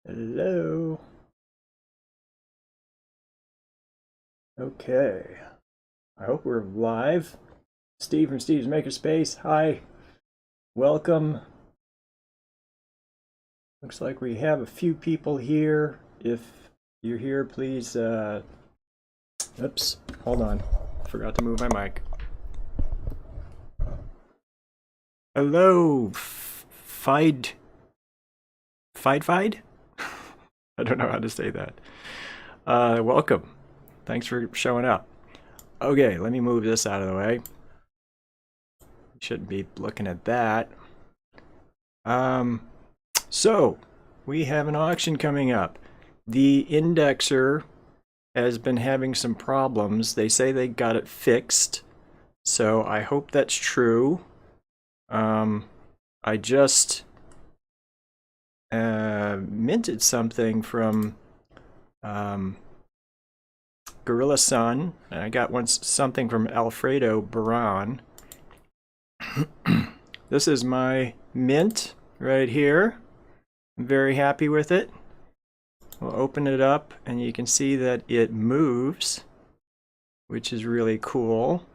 Hello. Okay. I hope we're live. Steve from Steve's Makerspace. Hi. Welcome. Looks like we have a few people here. If you're here, please. Oops. Hold on. Forgot to move my mic. Hello. Fide. Fide? I don't know how to say that. Welcome. Thanks for showing up. Okay, let me move this out of the way. Shouldn't be looking at that. So we have an auction coming up. The indexer has been having some problems. They say they got it fixed, so I hope that's true. I just minted something from Gorilla Sun, and I got something from Alfredo Baran. This is my mint right here. I'm very happy with it. We'll open it up and you can see that it moves, which is really cool.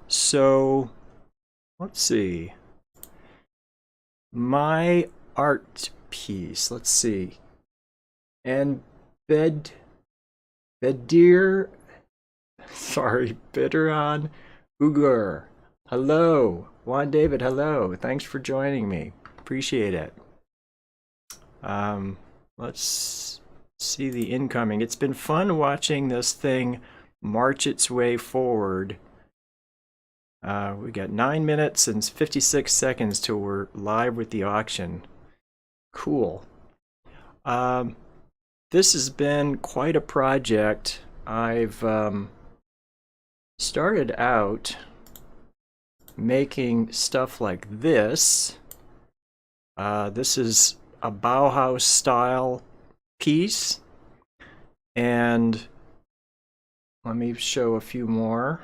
So let's see. My art piece, let's see. And Bedir, sorry, Bitteron Ugur. Hello. Juan David, hello. Thanks for joining me. Appreciate it. Let's see the incoming. It's been fun watching this thing march its way forward. We got 9 minutes and 56 seconds till we're live with the auction. Cool. This has been quite a project. I've started out making stuff like this. This is a Bauhaus style piece, and let me show a few more.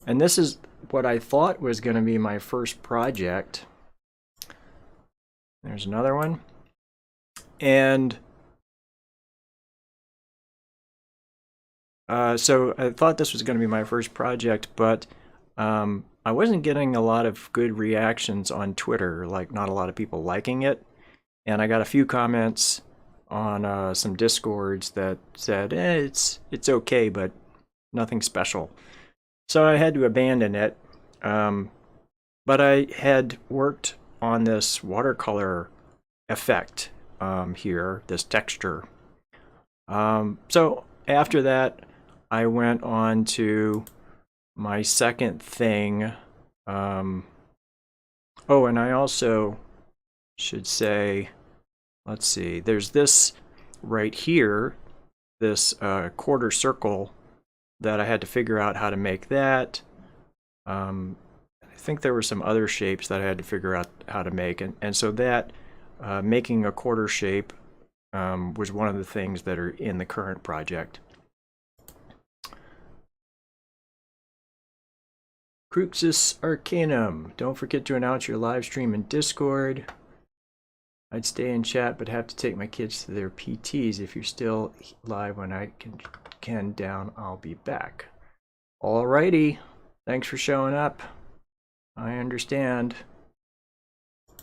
And this is what I thought was going to be my first project. There's another one. And so I thought this was going to be my first project, but I wasn't getting a lot of good reactions on Twitter, like not a lot of people liking it. And I got a few comments on some Discords that said, it's okay, but nothing special. So I had to abandon it. But I had worked on this watercolor effect here, this texture. So after that, I went on to my second thing. Oh, and I also should say, let's see, there's this right here, this quarter circle that I had to figure out how to make that. I think there were some other shapes that I had to figure out how to make, and so that making a quarter shape was one of the things that are in the current project. Cruxus Arcanum, don't forget to announce your live stream in Discord. I'd stay in chat, but have to take my kids to their PTs. If you're still live when I can down, I'll be back. Alrighty, thanks for showing up. I understand.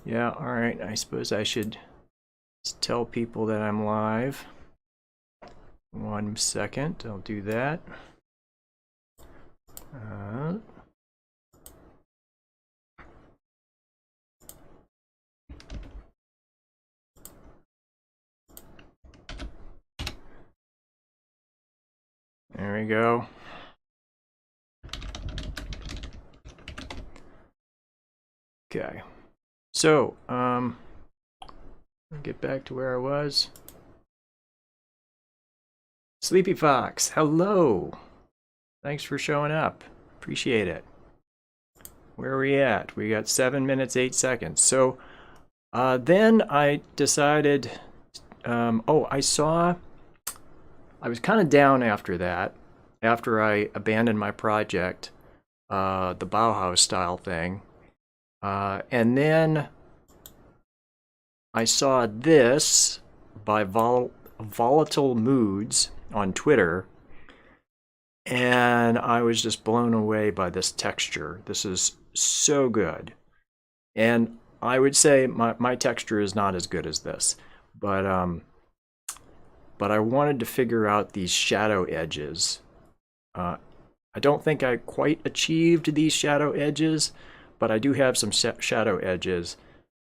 Yeah, alright, I suppose I should tell people that I'm live. 1 second, I'll do that. There we go. Okay. So, get back to where I was. Sleepy Fox, hello. Thanks for showing up. Appreciate it. Where are we at? We got 7 minutes, 8 seconds. So, then I decided, I was kind of down after that, after I abandoned my project. the Bauhaus style thing. And then I saw this by Volatile Moods on Twitter, and I was just blown away by this texture. This is so good. And I would say my texture is not as good as this, but I wanted to figure out these shadow edges. I don't think I quite achieved these shadow edges, but I do have some shadow edges.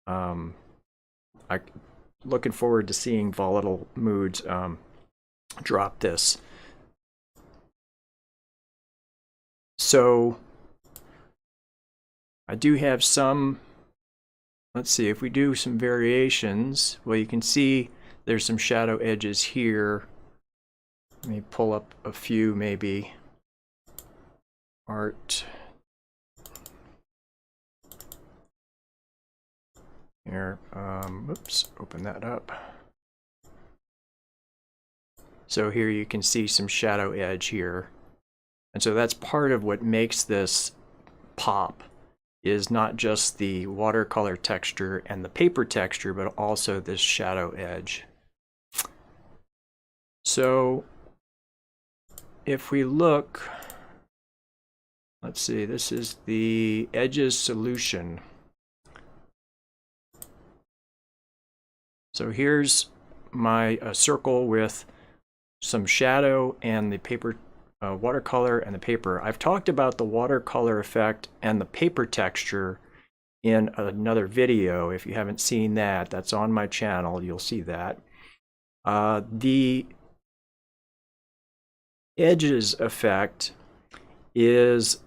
I'm looking forward to seeing Volatile Moods drop this. So I do have some, let's see, if we do some variations, well, you can see there's some shadow edges here. Let me pull up a few maybe. Art. Here, oops, open that up. So here you can see some shadow edge here. And so that's part of what makes this pop, is not just the watercolor texture and the paper texture, but also this shadow edge. So if we look, let's see, this is the edges solution. So here's my circle with some shadow and the paper, watercolor and the paper. I've talked about the watercolor effect and the paper texture in another video. If you haven't seen that, that's on my channel. You'll see that. The edges effect is,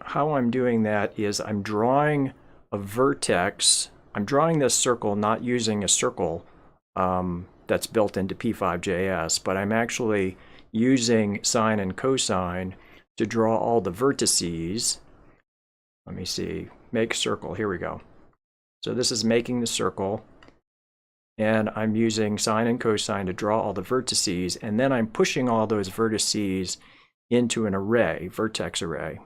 how I'm doing that is I'm drawing a vertex. I'm drawing this circle not using a circle that's built into P5JS, but I'm actually using sine and cosine to draw all the vertices. Let me see, make circle, here we go. So this is making the circle, and I'm using sine and cosine to draw all the vertices, and then I'm pushing all those vertices into an array, vertex array.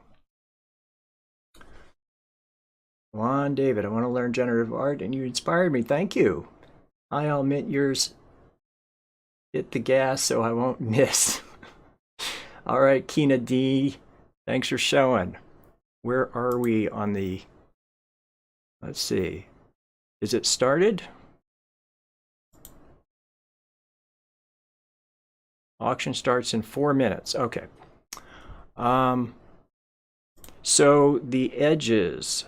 Come on, David, I want to learn generative art, and you inspired me. Thank you. I'll admit yours. Hit the gas so I won't miss. All right, Kina D, thanks for showing. Where are we on the, let's see, is it started? Auction starts in 4 minutes. Okay. So the edges.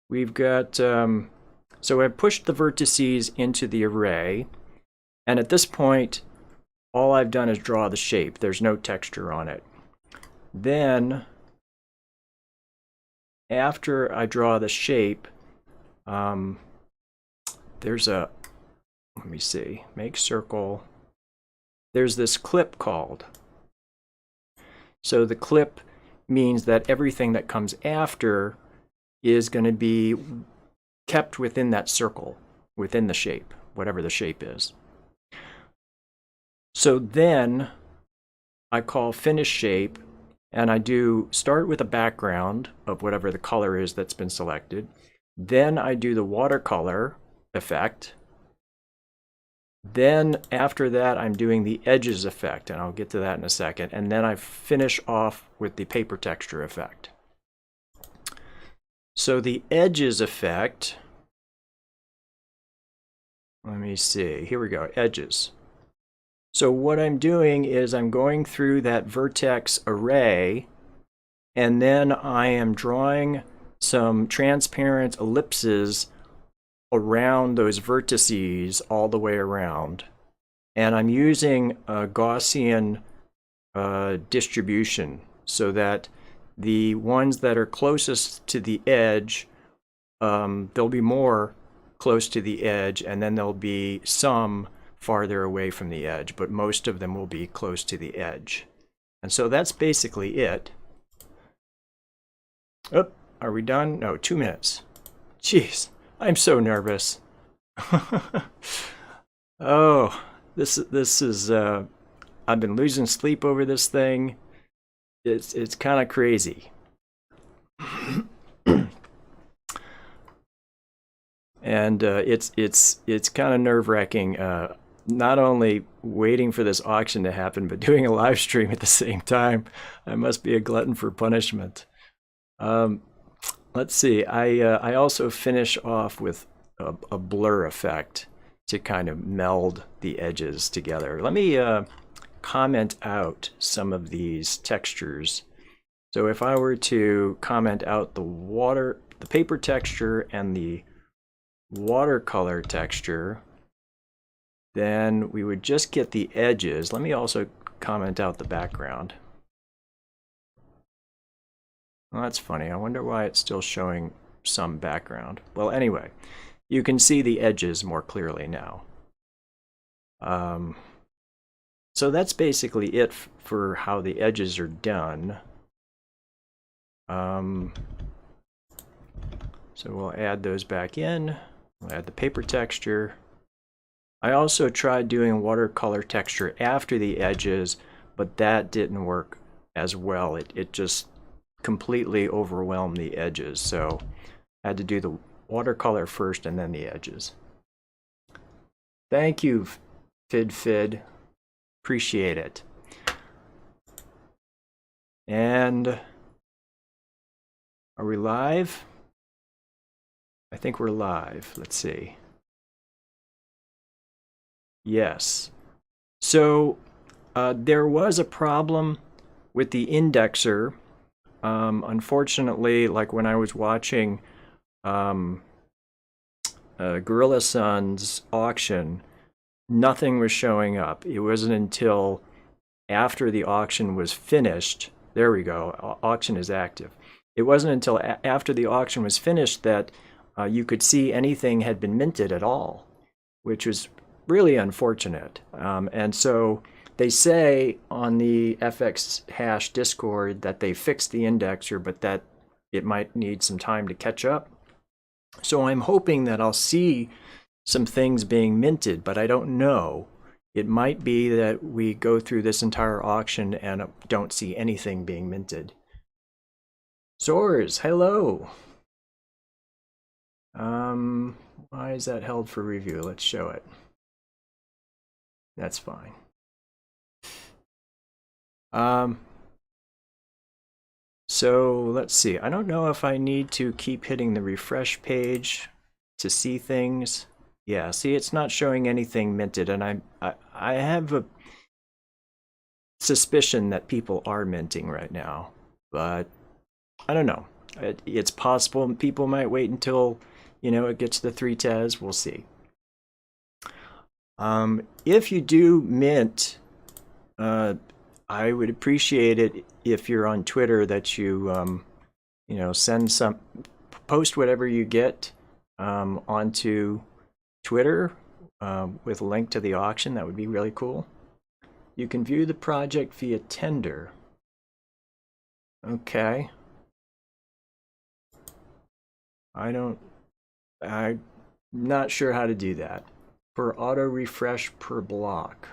We've got, so I've pushed the vertices into the array, and at this point, all I've done is draw the shape. There's no texture on it. Then, after I draw the shape, there's a, let me see, make circle. There's this clip called. So the clip means that everything that comes after is going to be kept within that circle, within the shape, whatever the shape is. So then I call finish shape, and I do start with a background of whatever the color is that's been selected. Then I do the watercolor effect. Then after that, I'm doing the edges effect, and I'll get to that in a second. And then I finish off with the paper texture effect. So the edges effect, let me see, here we go, edges. So what I'm doing is I'm going through that vertex array, and then I am drawing some transparent ellipses around those vertices all the way around. And I'm using a Gaussian distribution so that the ones that are closest to the edge, there'll be more close to the edge, and then there'll be some farther away from the edge, but most of them will be close to the edge. And so that's basically it. Oh, are we done? No, 2 minutes. Jeez, I'm so nervous. Oh, this is, I've been losing sleep over this thing. It's kind of crazy. And it's kind of nerve-wracking. Not only waiting for this auction to happen, but doing a live stream at the same time. I must be a glutton for punishment. Let's see. I also finish off with a blur effect to kind of meld the edges together. Let me comment out some of these textures. So if I were to comment out the paper texture and the watercolor texture, then we would just get the edges. Let me also comment out the background. Well, that's funny. I wonder why it's still showing some background. Well, anyway, you can see the edges more clearly now. So that's basically it for how the edges are done. So we'll add those back in. We'll add the paper texture. I also tried doing watercolor texture after the edges, but that didn't work as well. It just completely overwhelmed the edges. So I had to do the watercolor first and then the edges. Thank you, FidFid. Appreciate it. And are we live? I think we're live. Let's see. Yes. So there was a problem with the indexer. Unfortunately, like when I was watching Gorilla Sun's auction, nothing was showing up. It wasn't until after the auction was finished. There we go. Auction is active. It wasn't until after the auction was finished that you could see anything had been minted at all, which was really unfortunate. And so they say on the fxhash Discord that they fixed the indexer, but that it might need some time to catch up. So I'm hoping that I'll see some things being minted, but I don't know. It might be that we go through this entire auction and don't see anything being minted. Soars, hello. Why is that held for review? Let's show it. That's fine. So let's see. I don't know if I need to keep hitting the refresh page to see things. Yeah, see, it's not showing anything minted, and I have a suspicion that people are minting right now, but I don't know. It's possible people might wait until, you know, it gets to 3 TES. We'll see. If you do mint, I would appreciate it if you're on Twitter that you, you know, post whatever you get onto Twitter with a link to the auction. That would be really cool. You can view the project via tender. Okay. I'm not sure how to do that. For auto refresh per block.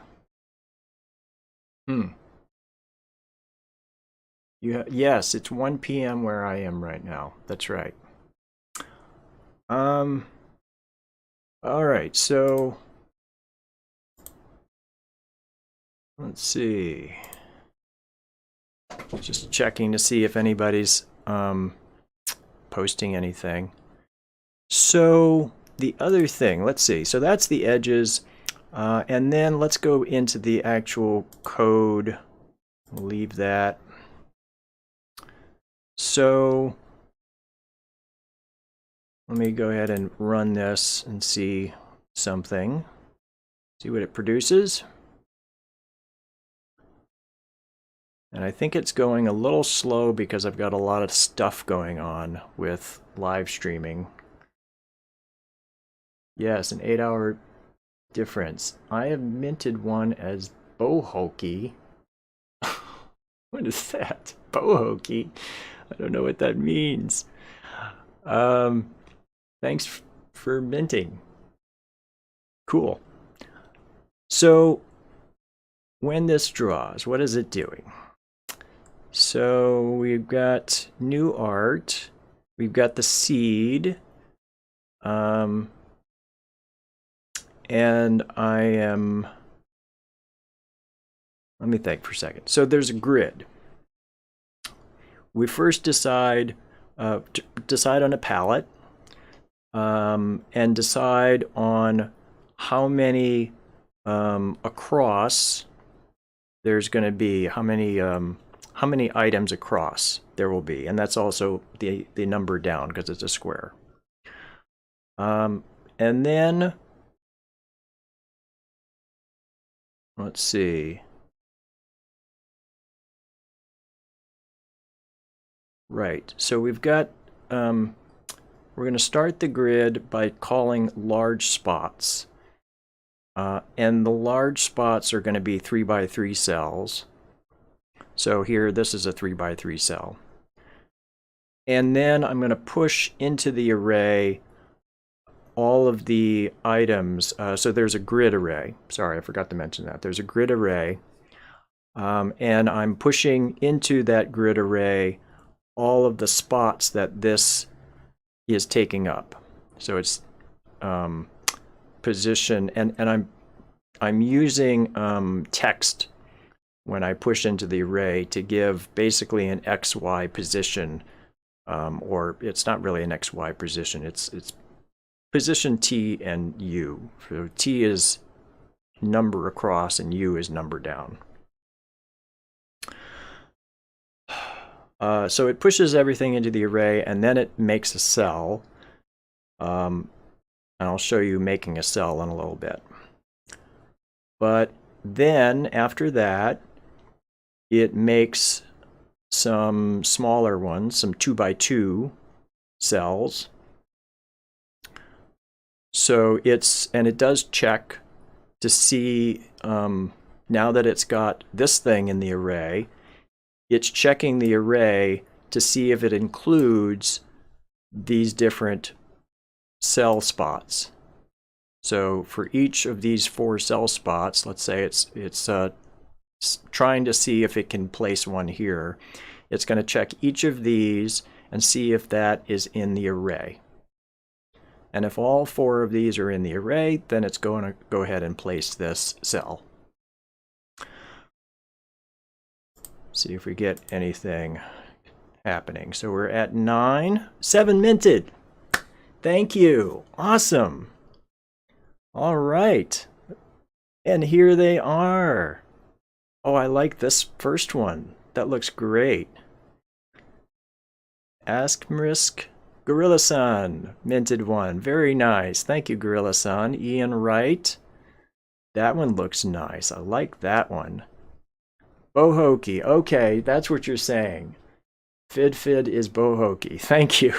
Yes, it's 1 p.m. where I am right now. That's right. All right, so let's see. Just checking to see if anybody's posting anything. So the other thing, let's see. So that's the edges, and then let's go into the actual code. We'll leave that. So let me go ahead and run this and see something. See what it produces. And I think it's going a little slow because I've got a lot of stuff going on with live streaming. Yes, an 8-hour difference. I have minted one as Bohokey. What is that? Bohokey? I don't know what that means. Thanks for minting. Cool. So when this draws, what is it doing? So we've got new art. We've got the seed. and I am, let me think for a second. So there's a grid. We first decide on a palette, and decide on how many across there's going to be, how many items across there will be, and that's also the number down because it's a square. And then let's see. Right, so we've got, we're going to start the grid by calling large spots. And the large spots are going to be 3 by 3 cells. So here, this is a 3 by 3 cell. And then I'm going to push into the array all of the items. So there's a grid array. Sorry, I forgot to mention that. There's a grid array. And I'm pushing into that grid array all of the spots that this is taking up. So it's position, and I'm using text when I push into the array to give basically an XY position, or it's not really an XY position. It's position T and U. So T is number across and U is number down. So it pushes everything into the array, and then it makes a cell. And I'll show you making a cell in a little bit. But then after that, it makes some smaller ones, some 2 by 2 cells. So it does check to see, now that it's got this thing in the array, it's checking the array to see if it includes these different cell spots. So for each of these 4 cell spots, let's say it's trying to see if it can place one here. It's going to check each of these and see if that is in the array. And if all 4 of these are in the array, then it's going to go ahead and place this cell. See if we get anything happening. So we're at 9. 7 minted. Thank you. Awesome. All right. And here they are. Oh, I like this first one. That looks great. Asterisk Gorilla-san, minted 1. Very nice. Thank you, Gorilla-san. Ian Wright. That one looks nice. I like that one. Bohokey. Okay, that's what you're saying. Fid is Bohokey. Thank you.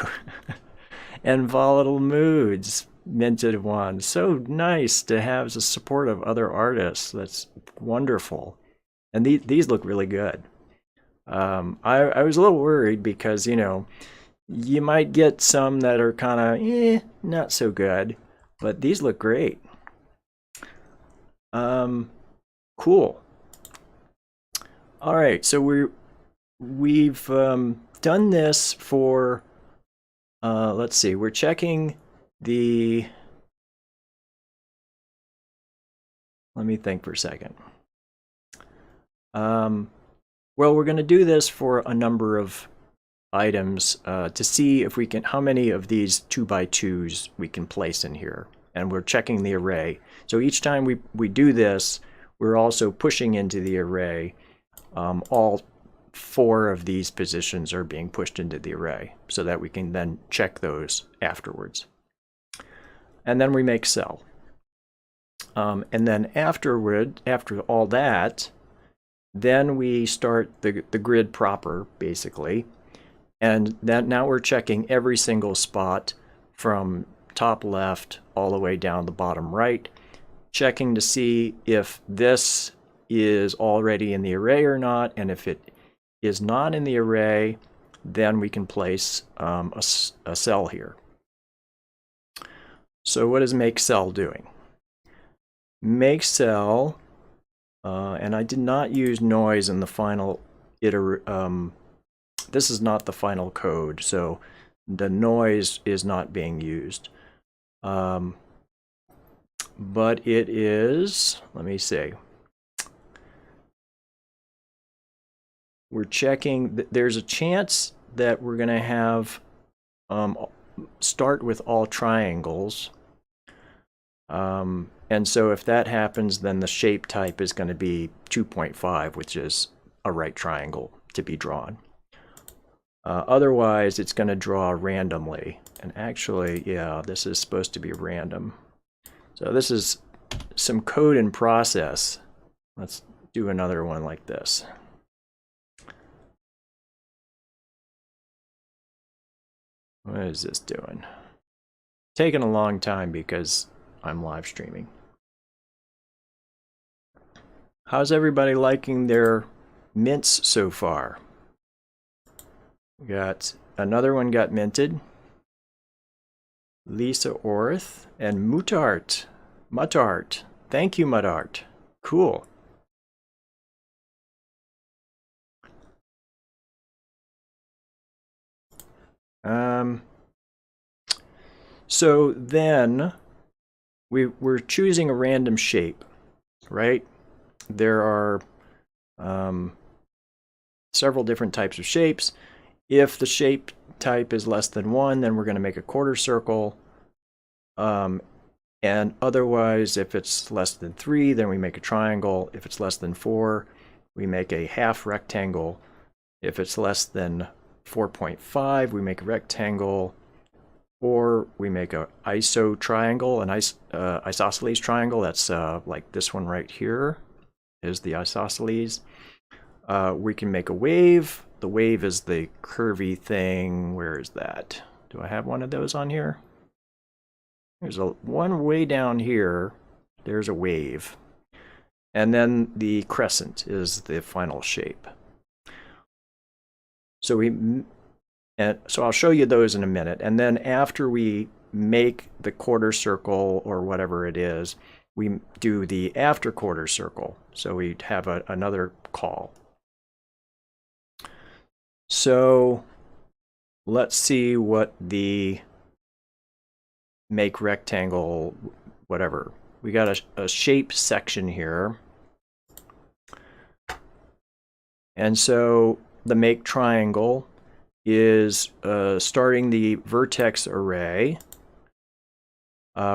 And Volatile Moods, minted 1. So nice to have the support of other artists. That's wonderful. And these look really good. I was a little worried because, you know, you might get some that are kind of not so good, but these look great. Cool. All right, so we've done this for, let's see, we're checking the, let me think for a second. Well, we're going to do this for a number of items to see if we can, how many of these 2 by 2s we can place in here. And we're checking the array. So each time we do this, we're also pushing into the array. All 4 of these positions are being pushed into the array so that we can then check those afterwards. And then we make cell. And then afterward, after all that, then we start the grid proper, basically. And then now we're checking every single spot from top left all the way down the bottom right, checking to see if this is already in the array or not. And if it is not in the array, then we can place a cell here. So what is make cell doing? Make cell, and I did not use noise in the final this is not the final code, so the noise is not being used. but it is, let me see. We're checking, there's a chance that we're going to have start with all triangles. And so if that happens, then the shape type is going to be 2.5, which is a right triangle to be drawn. Otherwise, it's going to draw randomly. And actually, yeah, this is supposed to be random. So this is some code in process. Let's do another one like this. What is this doing? Taking a long time because I'm live streaming. How's everybody liking their mints so far? We got another one got minted. Lisa Orth and Mutart. Mutart. Thank you, Mutart. Cool. So then we're choosing a random shape, right? There are several different types of shapes. If the shape type is less than 1, then we're going to make a quarter circle. And otherwise, if it's less than 3, then we make a triangle. If it's less than 4, we make a half rectangle. If it's less than 4.5, we make a rectangle. Or we make an iso triangle, an isosceles triangle. That's like this one right here is the isosceles. We can make a wave. The wave is the curvy thing. Where is that? Do I have one of those on here? There's one way down here. There's a wave. And then the crescent is the final shape. So I'll show you those in a minute. And then after we make the quarter circle or whatever it is, we do the after quarter circle. So we have another call. So let's see what the make rectangle, whatever. We got a shape section here. And so the make triangle is starting the vertex array.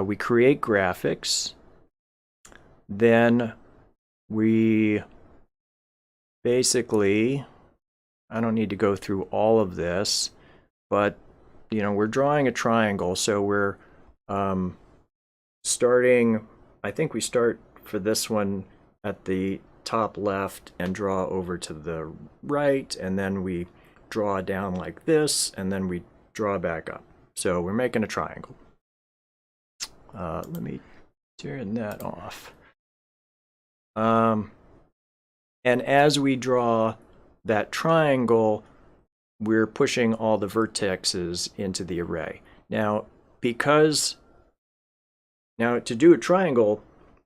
We create graphics. Then we basically, I don't need to go through all of this, but we're drawing a triangle, so we're starting, I think we start for this one at the top left and draw over to the right, and then we draw down like this, and then we draw back up. So we're making a triangle. Let me turn that off. And as we draw that triangle, we're pushing all the vertexes into the array. Now, to do a triangle,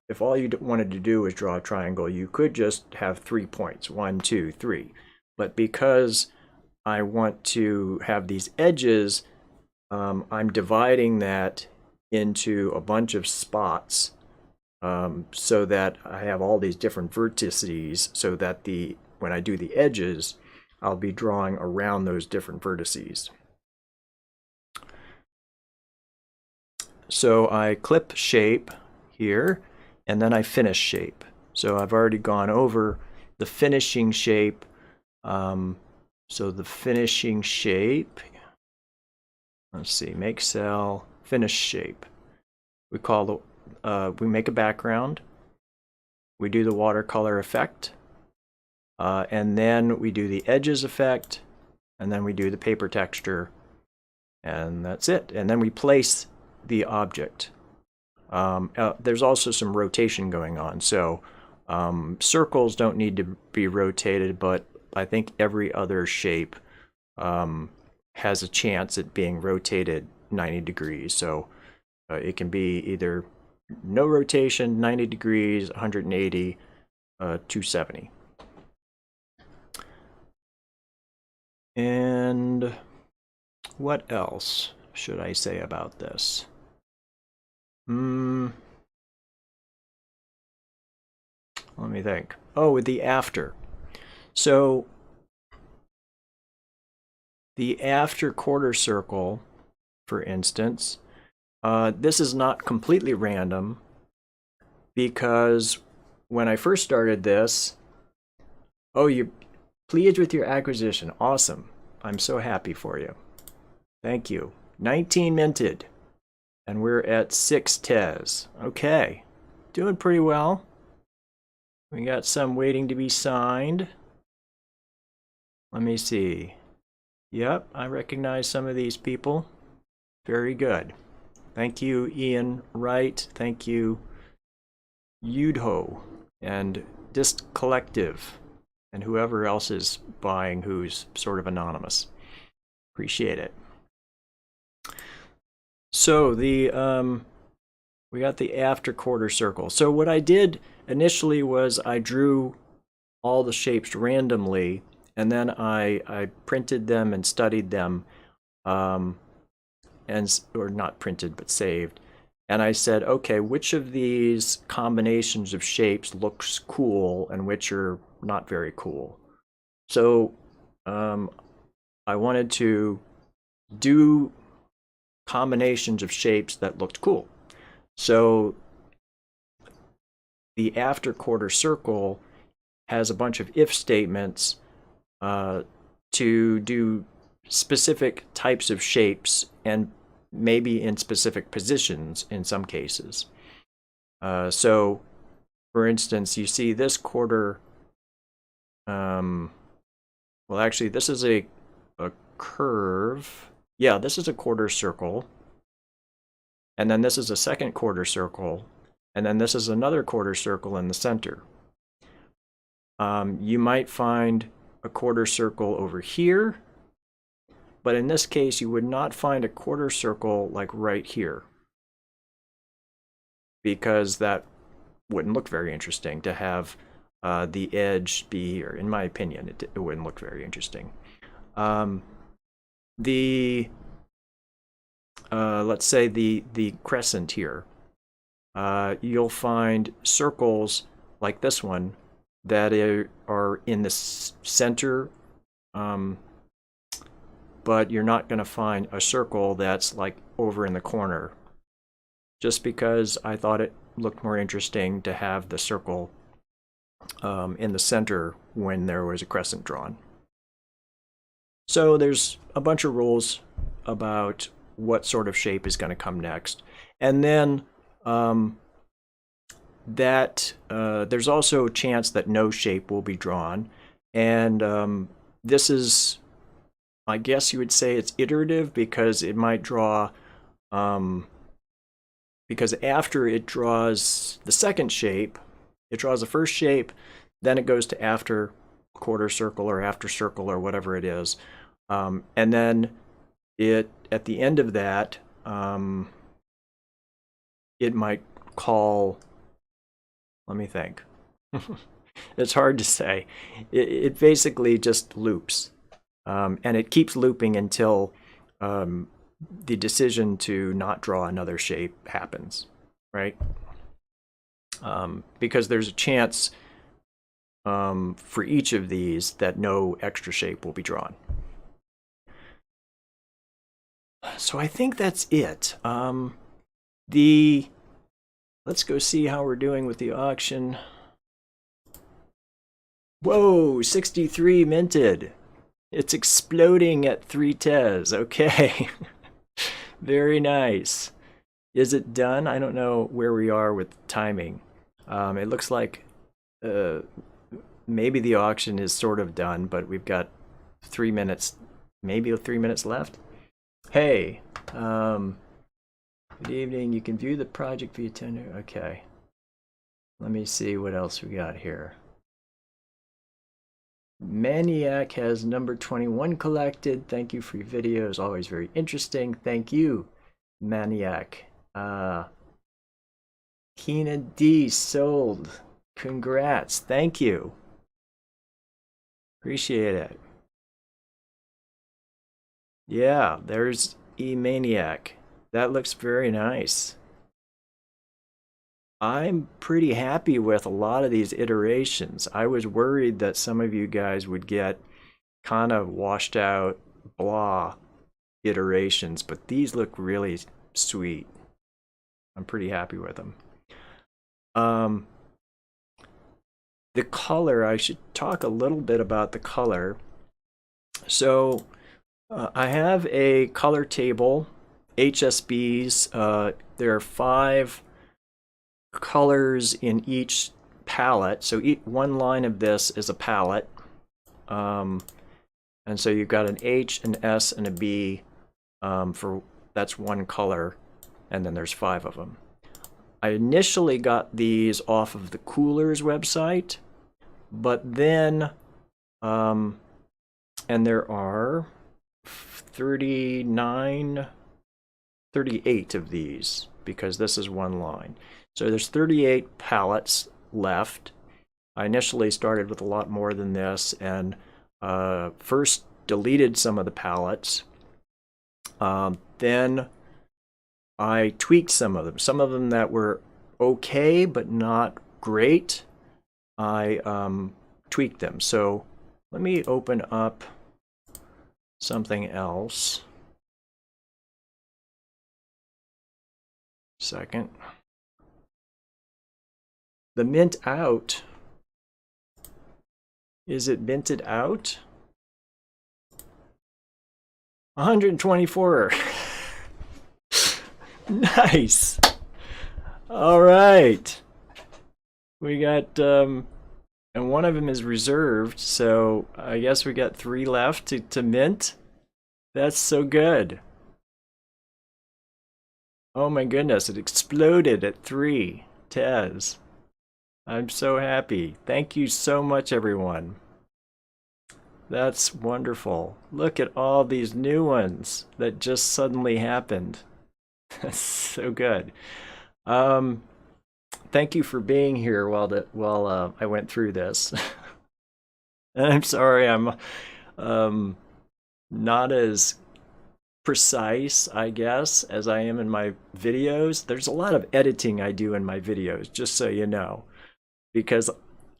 if all you wanted to do was draw a triangle, you could just have 3 points, 1, 2, 3. But because I want to have these edges, I'm dividing that into a bunch of spots so that I have all these different vertices, so that when I do the edges, I'll be drawing around those different vertices. So I clip shape here, and then I finish shape. So I've already gone over the finishing shape. So the finishing shape, let's see, make cell, finish shape. We make a background. We do the watercolor effect. And then we do the edges effect. And then we do the paper texture. And that's it. And then we place the object. There's also some rotation going on. So circles don't need to be rotated, but I think every other shape has a chance at being rotated 90 degrees. So it can be either no rotation, 90 degrees, 180, 270. And what else should I say about this? Let me think. Oh, with the after. So the after quarter circle, for instance, this is not completely random because when I first started this, oh, you're pleased with your acquisition. Awesome. I'm so happy for you. Thank you. 19 minted. And we're at 6 tes. Okay. Doing pretty well. We got some waiting to be signed. Let me see. Yep, I recognize some of these people. Very good. Thank you, Ian Wright. Thank you, Yudho and Disc Collective, and whoever else is buying who's sort of anonymous. Appreciate it. So we got the after quarter circle. So what I did initially was I drew all the shapes randomly, and then I printed them and studied them, or not printed but saved. And I said, okay, which of these combinations of shapes looks cool and which are not very cool? So I wanted to do combinations of shapes that looked cool. So the after quarter circle has a bunch of if statements to do specific types of shapes and maybe in specific positions in some cases. So, for instance, you see this quarter, well, actually, this is a curve. Yeah, this is a quarter circle. And then this is a second quarter circle. And then this is another quarter circle in the center. You might find a quarter circle over here, but in this case, you would not find a quarter circle like right here, because that wouldn't look very interesting to have the edge be here. In my opinion, it wouldn't look very interesting. Let's say the crescent here, you'll find circles like this one that are in the center, but you're not going to find a circle that's like over in the corner, just because I thought it looked more interesting to have the circle in the center when there was a crescent drawn. So there's a bunch of rules about what sort of shape is going to come next. And then there's also a chance that no shape will be drawn. And this is, I guess you would say it's iterative, because it might draw, because after it draws the second shape, it draws the first shape, then it goes to after quarter circle or after circle or whatever it is. And then at the end of that, it might call, let me think. It's hard to say. It basically just loops. And it keeps looping until the decision to not draw another shape happens, right? Because there's a chance for each of these that no extra shape will be drawn. So I think that's it. Let's go see how we're doing with the auction. Whoa, 63 minted. It's exploding at 3 tes. Okay. Very nice. Is it done? I don't know where we are with timing. It looks like maybe the auction is sort of done, but we've got 3 minutes, maybe 3 minutes left. Hey, good evening. You can view the project via tender. Okay. Let me see what else we got here. Maniac has number 21 collected. Thank you for your videos. Always very interesting. Thank you, Maniac. Kina D sold. Congrats. Thank you. Appreciate it. Yeah, there's E-Maniac. That looks very nice. I'm pretty happy with a lot of these iterations. I was worried that some of you guys would get kind of washed out, blah iterations, but these look really sweet. I'm pretty happy with them. The color, I should talk a little bit about the color. So I have a color table, HSBs. There are 5 colors in each palette. So one line of this is a palette. And so you've got an H, an S, and a B that's one color, and then there's 5 of them. I initially got these off of the Coolers website, but then, and there are 38 of these, because this is one line. So there's 38 palettes left. I initially started with a lot more than this, and first deleted some of the palettes. Then I tweaked some of them that were okay but not great. I tweaked them. So let me open up something else. Second. The mint out. Is it minted out? 124. Nice. All right. We got, and one of them is reserved, so I guess we got 3 left to mint. That's so good. Oh my goodness, it exploded at 3. Tez. I'm so happy. Thank you so much, everyone. That's wonderful. Look at all these new ones that just suddenly happened. That's so good. Thank you for being here while I went through this. And I'm sorry I'm not as precise, I guess, as I am in my videos. There's a lot of editing I do in my videos, just so you know, because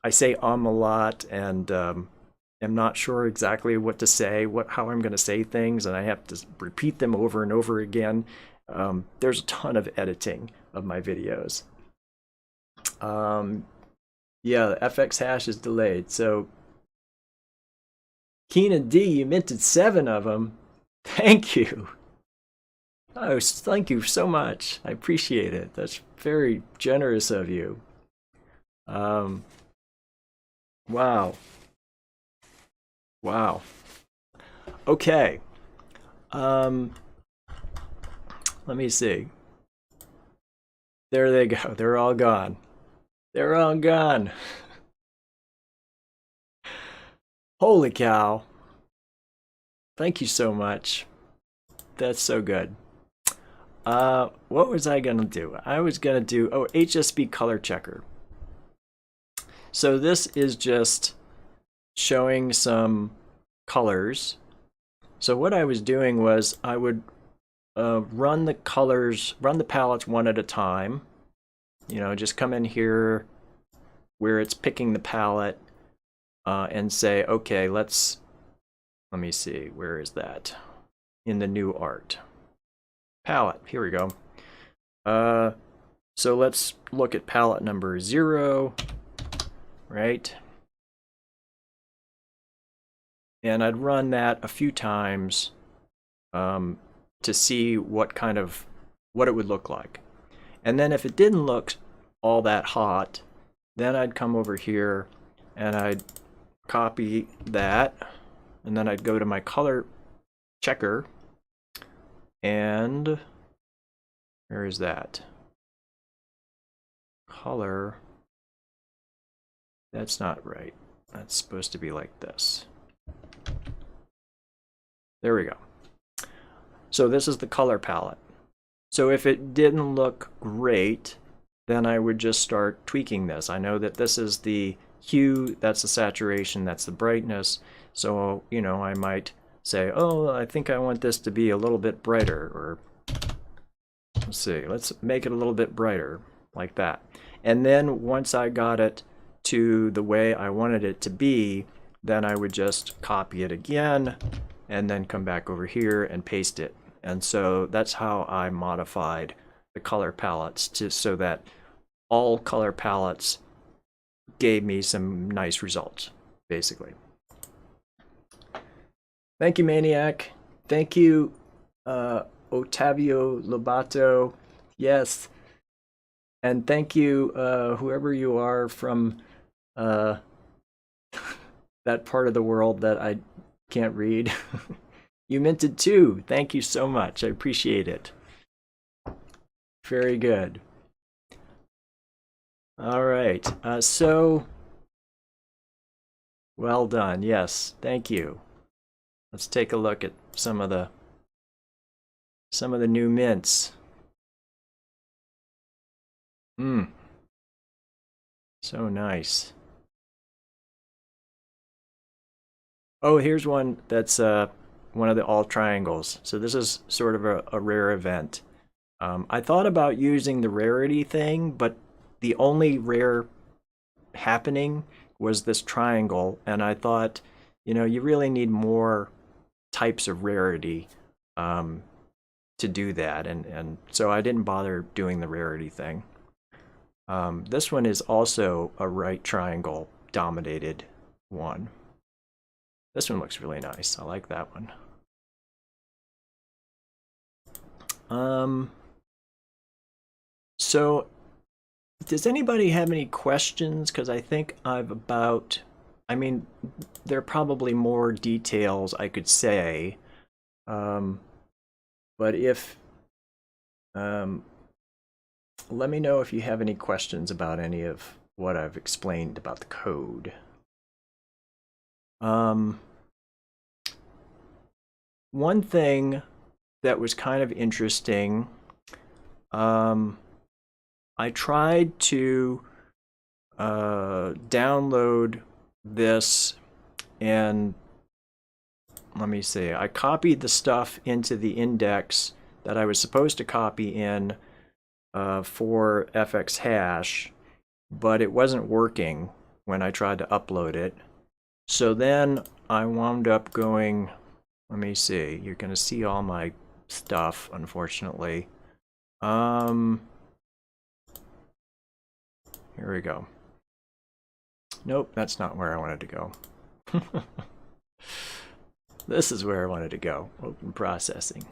I say a lot and am not sure exactly what to say, how I'm going to say things, and I have to repeat them over and over again. There's a ton of editing of my videos. Yeah, the fxhash is delayed. So, Keena D, you minted 7 of them. Thank you. Oh, thank you so much. I appreciate it. That's very generous of you. Wow. Wow. Okay. Let me see. There they go. They're all gone. They're all gone. Holy cow. Thank you so much. That's so good. What was I gonna do? I was gonna do, HSB color checker. So this is just showing some colors. So what I was doing was I would run the palettes one at a time. You know, just come in here where it's picking the palette and say, okay, let me see, where is that? In the new art. Palette, here we go. So let's look at palette number 0, right? And I'd run that a few times to see what it would look like. And then if it didn't look all that hot, then I'd come over here and I'd copy that, and then I'd go to my color checker, and where is that? Color, that's not right. That's supposed to be like this. There we go. So this is the color palette. So if it didn't look great, then I would just start tweaking this. I know that this is the hue, that's the saturation, that's the brightness. So, you know, I might say, oh, I think I want this to be a little bit brighter, or let's see, let's make it a little bit brighter, like that. And then once I got it to the way I wanted it to be, then I would just copy it again and then come back over here and paste it. And so that's how I modified the color palettes so that all color palettes gave me some nice results, basically. Thank you, Maniac. Thank you, Otavio Lobato. Yes. And thank you, whoever you are from that part of the world that I can't read. You minted too. Thank you so much. I appreciate it. Very good. All right. So, well done. Yes. Thank you. Let's take a look at some of the new mints. So nice. Oh, here's one that's one of the all triangles. So this is sort of a rare event. I thought about using the rarity thing, but the only rare happening was this triangle, and I thought, you know, you really need more types of rarity to do that, and so I didn't bother doing the rarity thing. This one is also a right triangle dominated one. This one looks really nice. I like that one. So does anybody have any questions? Because I think I mean, there are probably more details I could say. But if, let me know if you have any questions about any of what I've explained about the code. One thing that was kind of interesting, I tried to download this, and let me see, I copied the stuff into the index that I was supposed to copy in for fxhash, but it wasn't working when I tried to upload it. So then I wound up going, let me see, you're going to see all my stuff, unfortunately. Here we go. Nope, that's not where I wanted to go. This is where I wanted to go, open processing.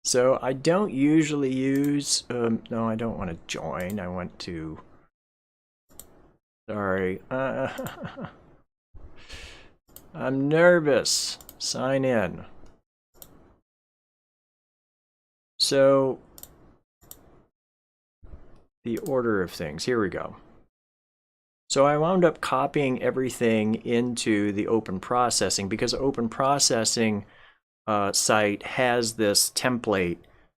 So I don't usually use, no, I don't want to join. I want to, sorry. I'm nervous. Sign in. So the order of things, here we go. So I wound up copying everything into the open processing because open processing site has this template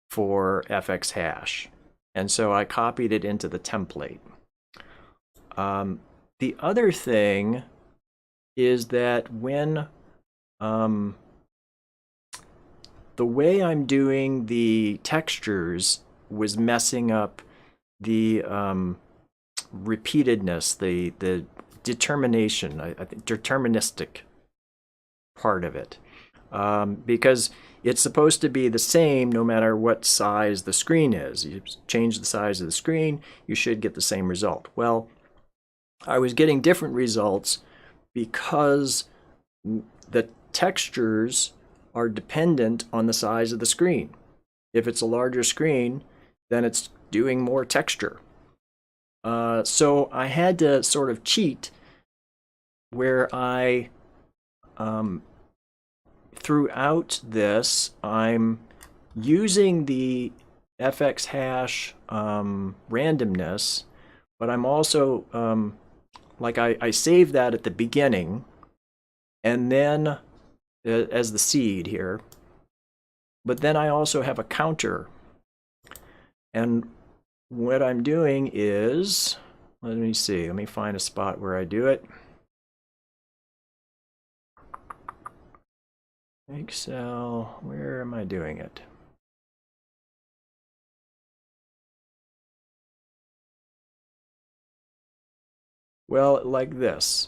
for fxhash. And so I copied it into the template. The other thing is that when the way I'm doing the textures was messing up the repeatedness, the determination, I think deterministic part of it. Because it's supposed to be the same no matter what size the screen is. You change the size of the screen, you should get the same result. Well, I was getting different results because the textures are dependent on the size of the screen. If it's a larger screen, then it's doing more texture. So I had to sort of cheat where I, throughout this, I'm using the fxhash randomness, but I'm also, like I save that at the beginning, and then as the seed here, but then I also have a counter. And what I'm doing is, let me see, let me find a spot where I do it. Excel, where am I doing it? Well, like this.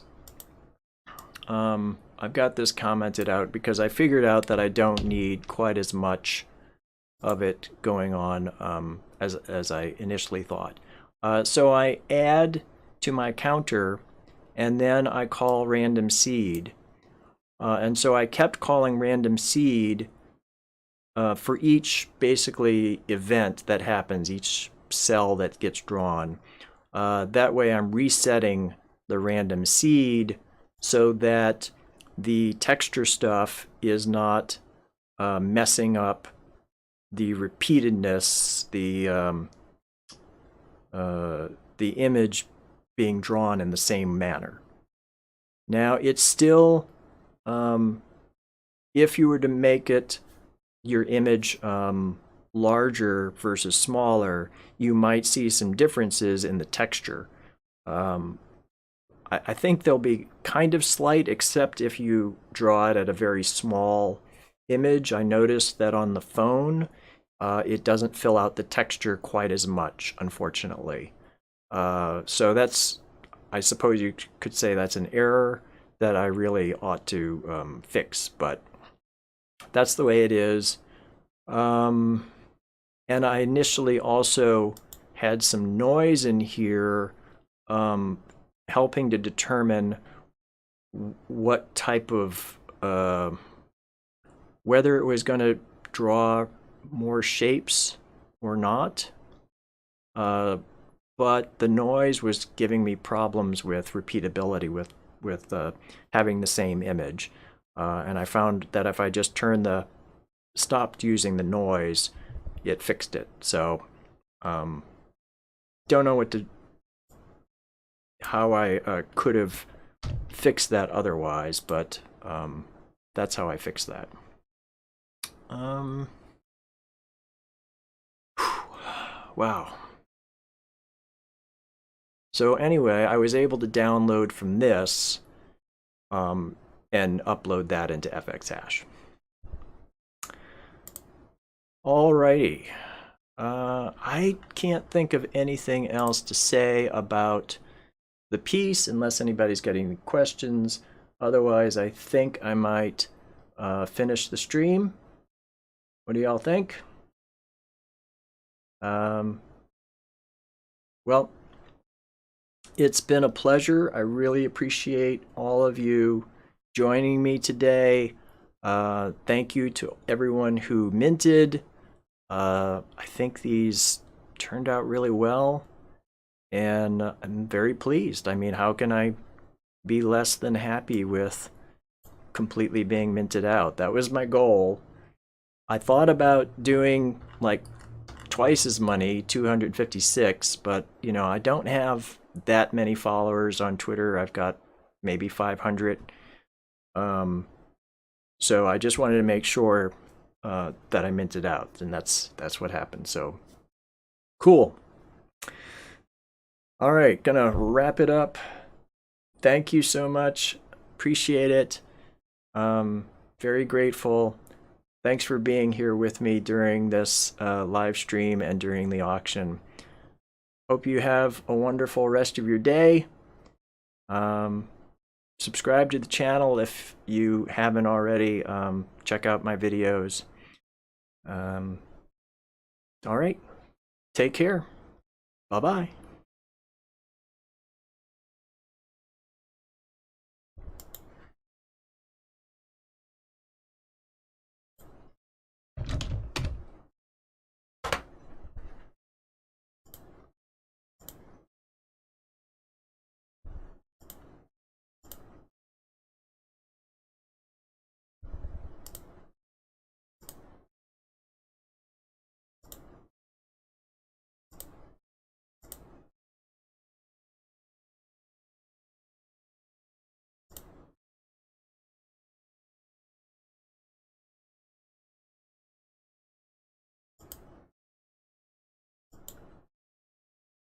I've got this commented out because I figured out that I don't need quite as much of it going on as I initially thought. So I add to my counter, and then I call random seed. And so I kept calling random seed for each basically event that happens, each cell that gets drawn. That way I'm resetting the random seed so that the texture stuff is not messing up the repeatedness, the image being drawn in the same manner. Now it's still, if you were to make it your image larger versus smaller, you might see some differences in the texture. I think they'll be kind of slight, except if you draw it at a very small image. I noticed that on the phone, it doesn't fill out the texture quite as much, unfortunately. So that's, I suppose you could say that's an error that I really ought to fix, but that's the way it is. And I initially also had some noise in here helping to determine what type of, whether it was going to draw more shapes or not. But the noise was giving me problems with repeatability, with having the same image. And I found that if I just stopped using the noise, it fixed it. So don't know how I could have fixed that otherwise, but that's how I fixed that. Wow. So anyway, I was able to download from this and upload that into fxhash. Alrighty. I can't think of anything else to say about the piece unless anybody's got any questions. Otherwise, I think I might finish the stream. What do y'all think? Well, it's been a pleasure. I really appreciate all of you joining me today. Thank you to everyone who minted. I think these turned out really well, and I'm very pleased. I mean, how can I be less than happy with completely being minted out? That was my goal. I thought about doing like twice as many, 256, but you know, I don't have that many followers on Twitter. I've got maybe 500. So I just wanted to make sure that I minted out, and that's what happened. So cool. All right, gonna wrap it up. Thank you so much. Appreciate it. Very grateful. Thanks for being here with me during this live stream and during the auction. Hope you have a wonderful rest of your day. Subscribe to the channel if you haven't already. Check out my videos. All right. Take care. Bye-bye.